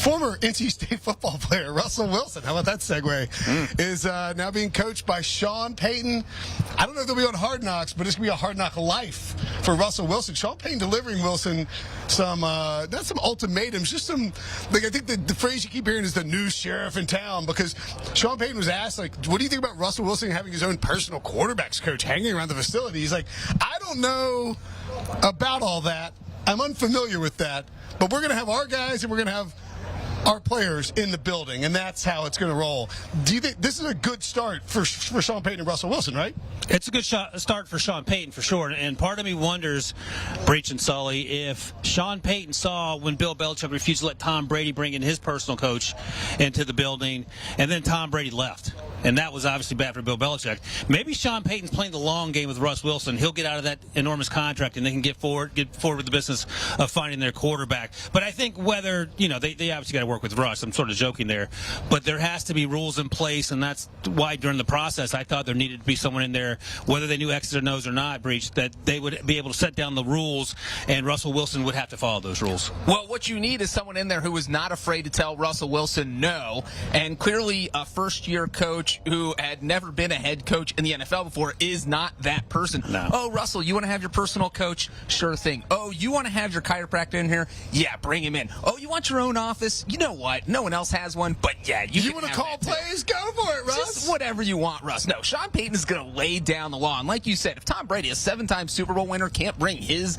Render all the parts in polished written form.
former NC State football player Russell Wilson, how about that segue, is now being coached by Sean Payton. I don't know if they'll be on Hard Knocks, but it's going to be a hard knock life for Russell Wilson. Sean Payton delivering Wilson some, not some ultimatums, just some, like I think the phrase you keep hearing is the new sheriff in town, because Sean Payton was asked, like, what do you think about Russell Wilson having his own personal quarterbacks coach hanging around the facility? He's like, I don't know about all that. I'm unfamiliar with that, but we're going to have our guys and we're going to have our players in the building, and that's how it's going to roll. Do you think this is a good start for Sean Payton and Russell Wilson, right? It's a good start for Sean Payton, for sure. And part of me wonders, Breech and Sully, if Sean Payton saw when Bill Belichick refused to let Tom Brady bring in his personal coach into the building, and then Tom Brady left. And that was obviously bad for Bill Belichick. Maybe Sean Payton's playing the long game with Russ Wilson. He'll get out of that enormous contract, and they can get forward with the business of finding their quarterback. But I think whether, they obviously got to work with Russ. I'm sort of joking there. But there has to be rules in place, and that's why during the process I thought there needed to be someone in there, whether they knew X's or No's or not, Breech, that they would be able to set down the rules, and Russell Wilson would have to follow those rules. Well, what you need is someone in there who is not afraid to tell Russell Wilson no, and clearly a first-year coach who had never been a head coach in the NFL before is not that person. No. Oh, Russell, you want to have your personal coach? Sure thing. Oh, you want to have your chiropractor in here? Yeah, bring him in. Oh, you want your own office? You know what? No one else has one, but yeah, you want to call plays? Go for it, Russ. Just whatever you want, Russ. No, Sean Payton is going to lay down the law. And like you said, if Tom Brady, a 7-time Super Bowl winner, can't bring his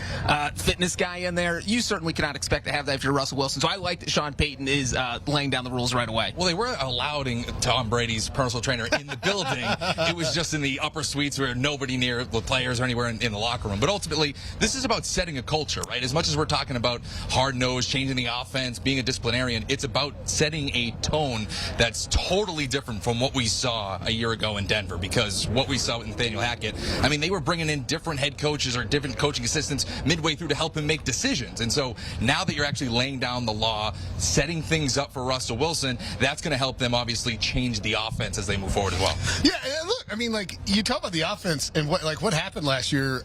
fitness guy in there, you certainly cannot expect to have that if you're Russell Wilson. So I like that Sean Payton is laying down the rules right away. Well, they were allowing Tom Brady's personal trainer in the building. It was just in the upper suites where nobody near the players or anywhere in the locker room. But ultimately, this is about setting a culture, right? As much as we're talking about hard-nosed, changing the offense, being a disciplinarian, it's about setting a tone that's totally different from what we saw a year ago in Denver. Because what we saw with Nathaniel Hackett, I mean, they were bringing in different head coaches or different coaching assistants midway through to help him make decisions. And so now that you're actually laying down the law, setting things up for Russell Wilson, that's going to help them obviously change the offense as they move forward as well. Yeah, and look, I mean, like, you talk about the offense and what happened last year.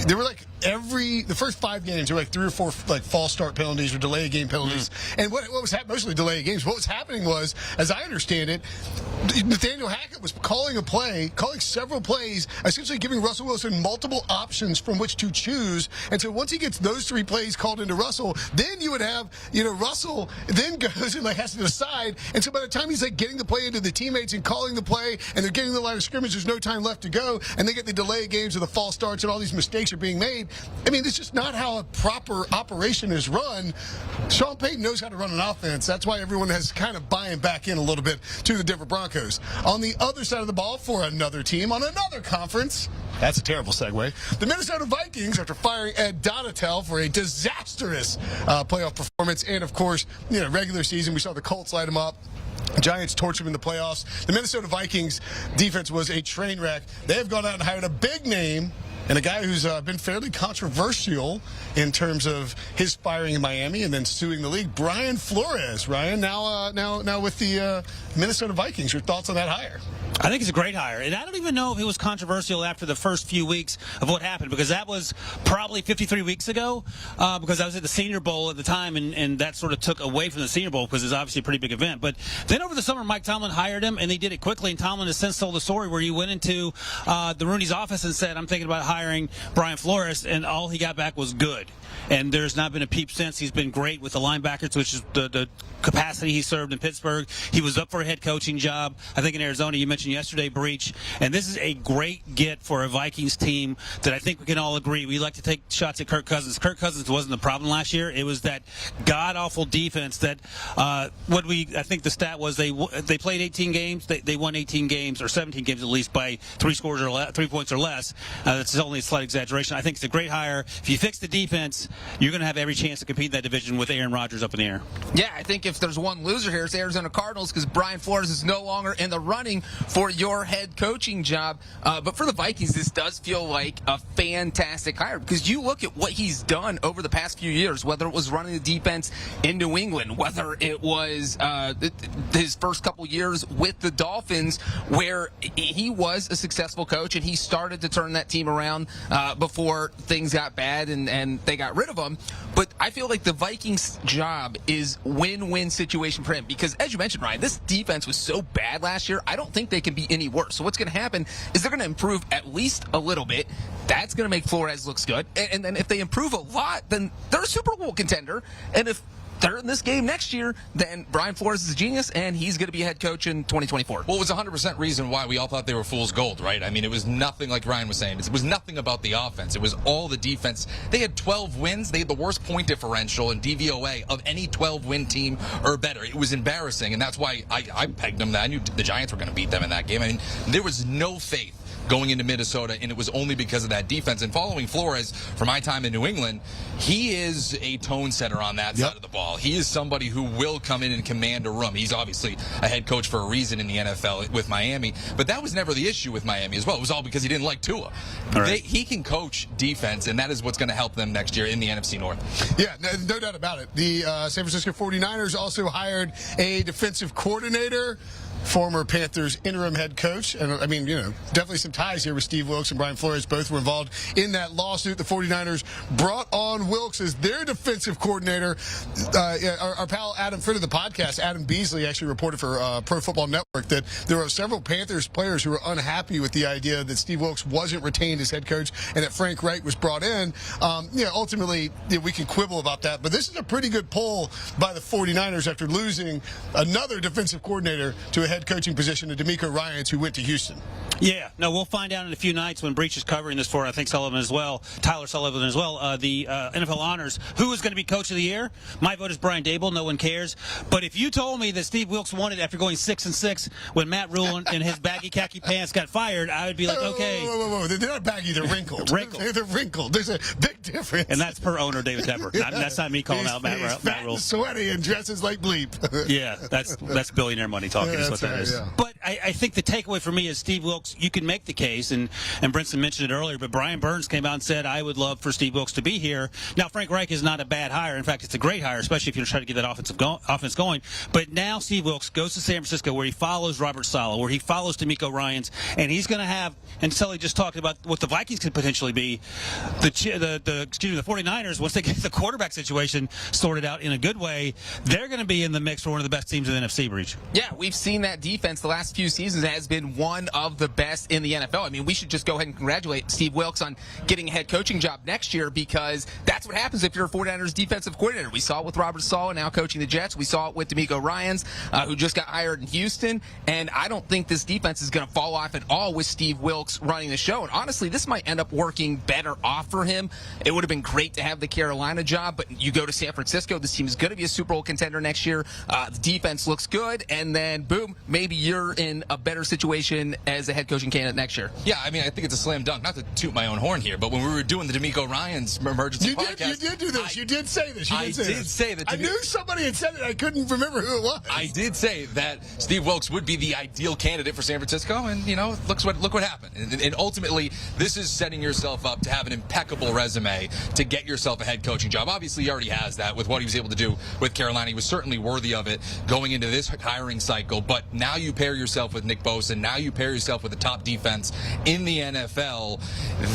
There were the first 5 games, there were 3 or 4 false start penalties or delay of game penalties. And what was happening, mostly delay of games. What was happening was, as I understand it, Nathaniel Hackett was calling several plays, essentially giving Russell Wilson multiple options from which to choose. And so once he gets those 3 plays called into Russell, then you would have, Russell then goes and has to decide. And so by the time he's getting the play into the teammates and calling the play, and they're getting the line of scrimmage, there's no time left to go, and they get the delay games or the false starts and all these mistakes are being made. I mean, it's just not how a proper operation is run. Sean Payton knows how to run an offense. That's why everyone has kind of buying back in a little bit to the Denver Broncos. On the other side of the ball, for another team on another conference, that's a terrible segue, the Minnesota Vikings, after firing Ed Donatel for a disastrous playoff performance, and of course, regular season, we saw the Colts light them up. Giants torch them in the playoffs. The Minnesota Vikings defense was a train wreck. They have gone out and hired a big name and a guy who's been fairly controversial in terms of his firing in Miami and then suing the league, Brian Flores. Ryan, now with the Minnesota Vikings. Your thoughts on that hire? I think it's a great hire. And I don't even know if it was controversial after the first few weeks of what happened, because that was probably 53 weeks ago, because I was at the Senior Bowl at the time, and that sort of took away from the Senior Bowl because it was obviously a pretty big event. But then over the summer, Mike Tomlin hired him, and they did it quickly. And Tomlin has since told the story where he went into the Rooney's office and said, I'm thinking about hiring Brian Flores, and all he got back was good. And there's not been a peep since. He's been great with the linebackers, which is the capacity he served in Pittsburgh. He was up for a head coaching job, I think, in Arizona. You mentioned yesterday, Breech. And this is a great get for a Vikings team that I think we can all agree. We like to take shots at Kirk Cousins. Kirk Cousins wasn't the problem last year. It was that god-awful defense that I think the stat was they played 18 games. They won 18 games, or 17 games at least, by 3 points or less. That's only a slight exaggeration. I think it's a great hire. If you fix the defense, you're going to have every chance to compete in that division with Aaron Rodgers up in the air. Yeah, I think if there's one loser here, it's Arizona Cardinals, because Brian Flores is no longer in the running for your head coaching job. But for the Vikings, this does feel like a fantastic hire, because you look at what he's done over the past few years, whether it was running the defense in New England, whether it was his first couple years with the Dolphins, where he was a successful coach and he started to turn that team around before things got bad and they got rid rid of him. But I feel like the Vikings' job is win-win situation for him because, as you mentioned, Ryan, this defense was so bad last year. I don't think they can be any worse. So what's going to happen is they're going to improve at least a little bit. That's going to make Flores look good. And then if they improve a lot, then they're a Super Bowl contender. And if they're in this game next year, then Brian Flores is a genius, and he's going to be head coach in 2024. Well, it was 100% reason why we all thought they were fool's gold, right? I mean, it was nothing like Ryan was saying. It was nothing about the offense. It was all the defense. They had 12 wins. They had the worst point differential in DVOA of any 12-win team or better. It was embarrassing, and that's why I pegged them. I knew the Giants were going to beat them in that game. I mean, there was no faith going into Minnesota, and it was only because of that defense. And following Flores, for my time in New England, he is a tone setter on that side of the ball. He is somebody who will come in and command a room. He's obviously a head coach for a reason in the NFL with Miami, but that was never the issue with Miami as well. It was all because he didn't like Tua. He can coach defense, and that is what's going to help them next year in the NFC North. Yeah, no doubt about it. The San Francisco 49ers also hired a defensive coordinator, former Panthers interim head coach. And I mean, definitely some ties here with Steve Wilks and Brian Flores. Both were involved in that lawsuit. The 49ers brought on Wilks as their defensive coordinator. Our pal Adam, friend of the podcast, Adam Beasley, actually reported for Pro Football Network that there were several Panthers players who were unhappy with the idea that Steve Wilks wasn't retained as head coach and that Frank Reich was brought in. Ultimately, we can quibble about that, but this is a pretty good pull by the 49ers after losing another defensive coordinator to a head coaching position to D'Amico Ryans, who went to Houston. Yeah, no, we'll find out in a few nights when Breech is covering this for, I think, Sullivan as well, Tyler Sullivan as well, the NFL honors. Who is going to be coach of the year? My vote is Brian Dable. No one cares. But if you told me that Steve Wilks won it after going 6-6 when Matt Rule in his baggy khaki pants got fired, I would be like, okay. Whoa. They're not baggy. They're wrinkled. They're wrinkled. There's a big difference. And that's per owner David Tepper. That's not me calling out Matt Rule. Sweaty and dresses like bleep. Yeah, that's billionaire money talking is what that is. Yeah. But I think the takeaway for me is Steve Wilks, you can make the case, and Brinson mentioned it earlier, but Brian Burns came out and said, I would love for Steve Wilks to be here. Now, Frank Reich is not a bad hire. In fact, it's a great hire, especially if you're trying to get that offense going. But now Steve Wilks goes to San Francisco where he follows Robert Saleh, where he follows D'Amico Ryans, and he's going to have, and Sully just talked about what the Vikings could potentially be, the 49ers, once they get the quarterback situation sorted out in a good way, they're going to be in the mix for one of the best teams in the NFC, Breech. Yeah, we've seen that defense the last few seasons has been one of the best in the NFL. I mean, we should just go ahead and congratulate Steve Wilks on getting a head coaching job next year because that's what happens if you're a 49ers defensive coordinator. We saw it with Robert Saleh now coaching the Jets. We saw it with D'Amico Ryans, who just got hired in Houston. And I don't think this defense is going to fall off at all with Steve Wilks running the show. And honestly, this might end up working better off for him. It would have been great to have the Carolina job, but you go to San Francisco. This team is going to be a Super Bowl contender next year. The defense looks good. And then, boom, maybe you're in a better situation as a head coaching candidate next year. Yeah, I mean, I think it's a slam dunk. Not to toot my own horn here, but when we were doing the D'Amico Ryans emergency podcast, you did do this. You did say this. I did say that. I knew somebody had said it. I couldn't remember who it was. I did say that Steve Wilks would be the ideal candidate for San Francisco, and look what happened. And ultimately, this is setting yourself up to have an impeccable resume to get yourself a head coaching job. Obviously, he already has that with what he was able to do with Carolina. He was certainly worthy of it going into this hiring cycle. But now you pair yourself with Nick Bosa. Now you pair yourself with the top defense in the NFL.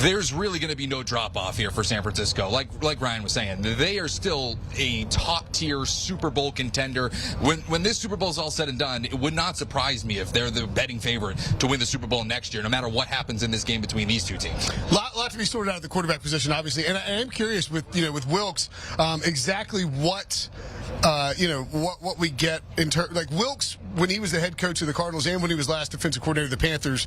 There's really going to be no drop-off here for San Francisco. Like Ryan was saying, they are still a top-tier Super Bowl contender. When this Super Bowl is all said and done, it would not surprise me if they're the betting favorite to win the Super Bowl next year, no matter what happens in this game between these two teams. Lot to be sorted out of the quarterback position, obviously, and I am curious with Wilks exactly what we get in terms like Wilks when he was the head coach of the Cardinals and when he was last defensive coordinator of the Panthers,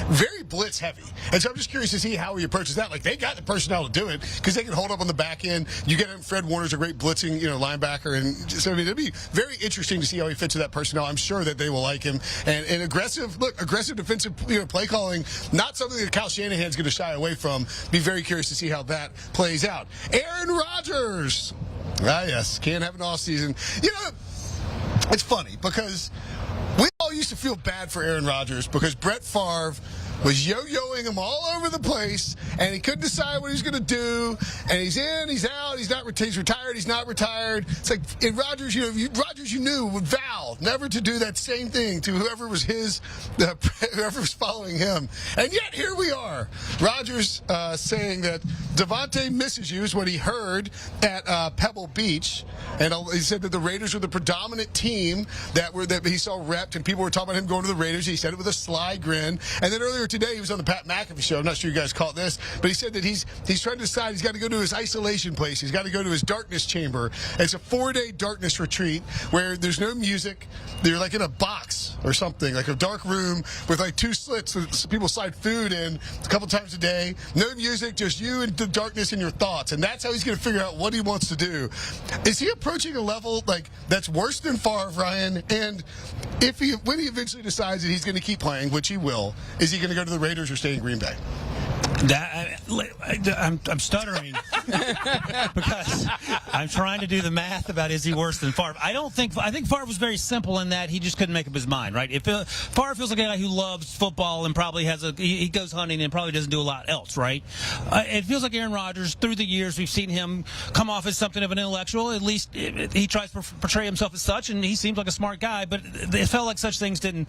very blitz heavy. And so I'm just curious to see how he approaches that. Like, they got the personnel to do it because they can hold up on the back end. You get him, Fred Warner's a great blitzing, linebacker. And so, it'll be very interesting to see how he fits with that personnel. I'm sure that they will like him. And aggressive defensive play calling, not something that Kyle Shanahan's going to shy away from. Be very curious to see how that plays out. Aaron Rodgers. Yes, can't have an off season. It's funny because we all used to feel bad for Aaron Rodgers because Brett Favre was yo-yoing him all over the place, and he couldn't decide what he was going to do, and he's in, he's out, he's retired, he's not retired. It's like, in Rodgers, you knew would vow never to do that same thing to whoever was whoever was following him. And yet, here we are. Rodgers saying that Devontae misses you is what he heard at Pebble Beach, and he said that the Raiders were the predominant team that he saw repped, and people were talking about him going to the Raiders. He said it with a sly grin. And then earlier today, he was on the Pat McAfee show. I'm not sure you guys caught this, but he said that he's trying to decide he's got to go to his isolation place. He's got to go to his darkness chamber. It's a 4-day darkness retreat where there's no music. They're like in a box or something, like a dark room with like 2 slits so people slide food in a couple times a day. No music, just you and the darkness and your thoughts. And that's how he's going to figure out what he wants to do. Is he approaching a level like that's worse than Favre, Ryan? And when he eventually decides that he's going to keep playing, which he will, is he going to go to the Raiders or stay in Green Bay? I'm stuttering because I'm trying to do the math about is he worse than Favre. I think Favre was very simple in that he just couldn't make up his mind, right? Favre feels like a guy who loves football and probably he goes hunting and probably doesn't do a lot else, right? It feels like Aaron Rodgers, through the years, we've seen him come off as something of an intellectual. At least he tries to portray himself as such, and he seems like a smart guy, but it felt like such things didn't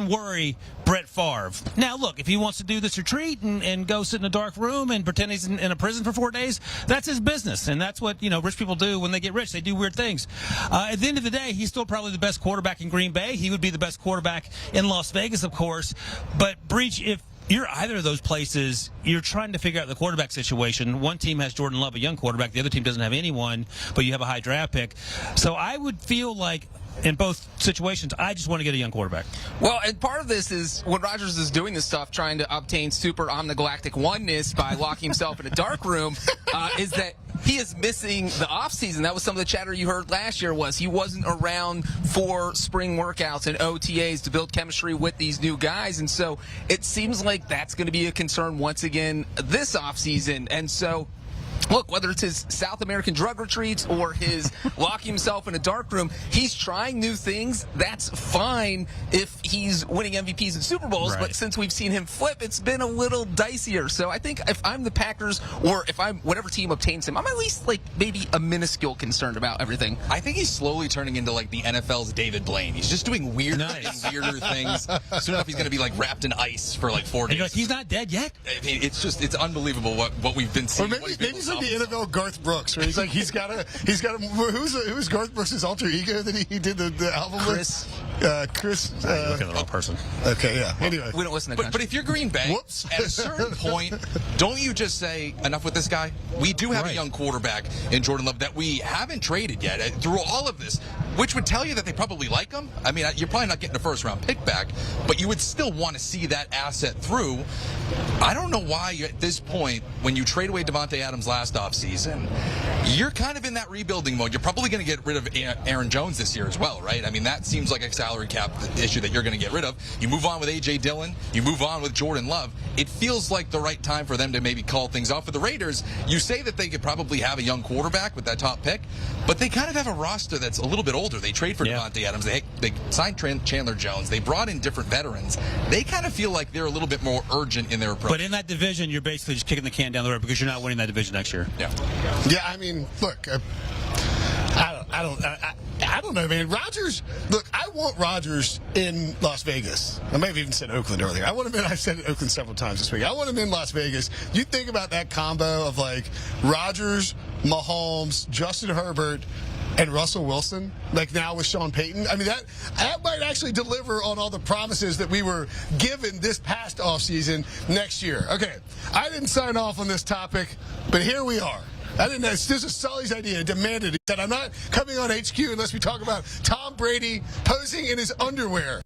worry Brett Favre. Now, look, if he wants to do this retreat and go sit in a dark room and pretend he's in a prison for 4 days, that's his business, and that's what rich people do when they get rich. They do weird things. At the end of the day, he's still probably the best quarterback in Green Bay. He would be the best quarterback in Las Vegas, of course. But Breech, if you're either of those places, you're trying to figure out the quarterback situation. One team has Jordan Love, a young quarterback. The other team doesn't have anyone, but you have a high draft pick. So I would feel like in both situations, I just want to get a young quarterback. Well, and part of this is when Rodgers is doing this stuff, trying to obtain super omnigalactic oneness by locking himself in a dark room, is that he is missing the offseason. That was some of the chatter you heard last year was he wasn't around for spring workouts and OTAs to build chemistry with these new guys. And so it seems like that's going to be a concern once again this offseason. And so look, whether it's his South American drug retreats or his locking himself in a dark room, he's trying new things. That's fine if he's winning MVPs and Super Bowls, right. But since we've seen him flip, it's been a little dicier. So I think if I'm the Packers or if I'm whatever team obtains him, I'm at least like maybe a minuscule concerned about everything. I think he's slowly turning into like the NFL's David Blaine. He's just doing weirder and weirder things. Soon enough, he's going to be like wrapped in ice for like 4 days. Like, he's not dead yet? I mean, it's unbelievable what we've been seeing. Or maybe he's like the NFL Garth Brooks, where he's like he's got a who's Garth Brooks' alter ego that he did the album Chris. with? Chris. You're looking at the wrong person. Okay, yeah. Anyway, We don't listen to But if you're Green Bay, Whoops. at a certain point, don't you just say, enough with this guy? We do have a young quarterback in Jordan Love that we haven't traded yet through all of this, which would tell you that they probably like him. I mean, you're probably not getting a first-round pick back, but you would still want to see that asset through. I don't know why at this point, when you trade away Devontae Adams last offseason, you're kind of in that rebuilding mode. You're probably going to get rid of Aaron Jones this year as well, right? I mean, that seems like a salary cap issue that you're going to get rid of. You move on with A.J. Dillon. You move on with Jordan Love. It feels like the right time for them to maybe call things off. For the Raiders, you say that they could probably have a young quarterback with that top pick, but they kind of have a roster that's a little bit older. They trade for Devontae Adams. They signed Chandler Jones. They brought in different veterans. They kind of feel like they're a little bit more urgent in their approach. But in that division, you're basically just kicking the can down the road because you're not winning that division next year. Yeah. Yeah, I mean, look, I don't know, man. Rodgers, look, I want Rodgers in Las Vegas. I may have even said Oakland earlier. I've said Oakland several times this week. I want him in Las Vegas. You think about that combo of like Rodgers, Mahomes, Justin Herbert, and Russell Wilson, like now with Sean Payton. I mean, that might actually deliver on all the promises that we were given this past offseason next year. Okay, I didn't sign off on this topic, but here we are. I didn't know. This is Sully's idea. I demanded it. He said, I'm not coming on HQ unless we talk about Tom Brady posing in his underwear.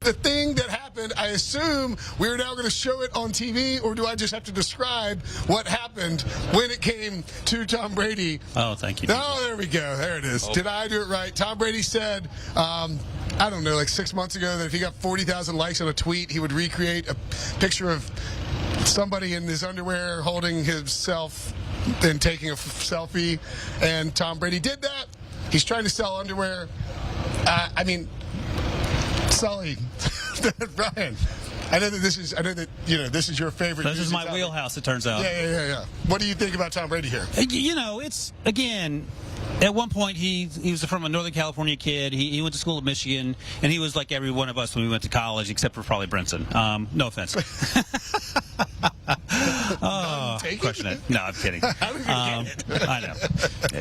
The thing that happened, I assume we're now going to show it on TV, or do I just have to describe what happened when it came to Tom Brady? Oh, thank you. Oh, there we go. There it is. Did I do it right? Tom Brady said, I don't know, like 6 months ago, that if he got 40,000 likes on a tweet, he would recreate a picture of somebody in his underwear holding himself and taking a selfie. And Tom Brady did that. He's trying to sell underwear. I mean, Sully, Brian, I know that this is your favorite. This is my wheelhouse, it turns out. Yeah. What do you think about Tom Brady here? It's, again, at one point he was from a Northern California kid. He went to school at Michigan, and he was like every one of us when we went to college, except for probably Brinson. No offense. take question it? it. No, I'm kidding. I know.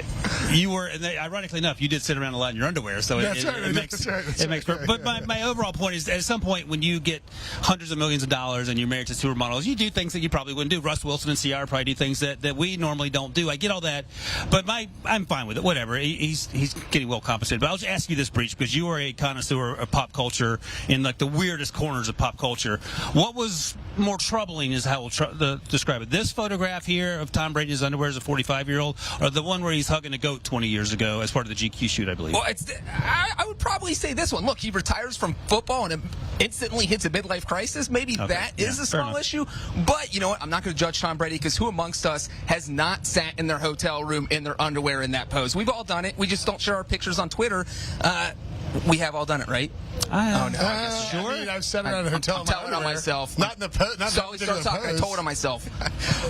You were, and ironically enough, you did sit around a lot in your underwear, so That's right, it makes that's it makes. right, But yeah. my overall point is, at some point, when you get hundreds of millions of dollars and you're married to supermodels, you do things that you probably wouldn't do. Russ Wilson and CR probably do things that we normally don't do. I get all that, but I'm fine with it. Whatever. He's getting well compensated. But I'll just ask you this, Breech, because you are a connoisseur of pop culture in like the weirdest corners of pop culture. What was more troubling is how we'll describe it. This photograph here of Tom Brady in his underwear as a 45-year-old, or the one where he's hugging a goat 20 years ago as part of the GQ shoot, I believe. Well, I would probably say this one. Look, he retires from football and instantly hits a midlife crisis. Maybe that is a small issue. But you know what? I'm not going to judge Tom Brady, because who amongst us has not sat in their hotel room in their underwear in that pose? We've all done it. We just don't share our pictures on Twitter. We have all done it, right? Oh, no. Sure. I mean, I've sat around a hotel. I'm telling on myself. Not in the pose. So we start talking. I told it on myself.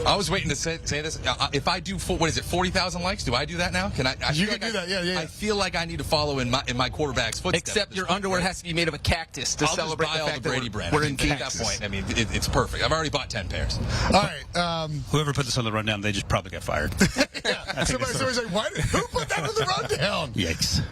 I was waiting to say this. If I do, 40,000 likes, do I do that now? Can I? You can do that. Yeah. I feel like I need to follow in my quarterback's footsteps. Except your underwear has to be made of a cactus to I'll celebrate just buy the all fact the Brady that brand. we're I in mean, at that Kansas. point, I mean, it's perfect. I've already bought 10 pairs. All right. Whoever put this on the rundown, they just probably got fired. Somebody's like, who put that on the rundown? Yikes.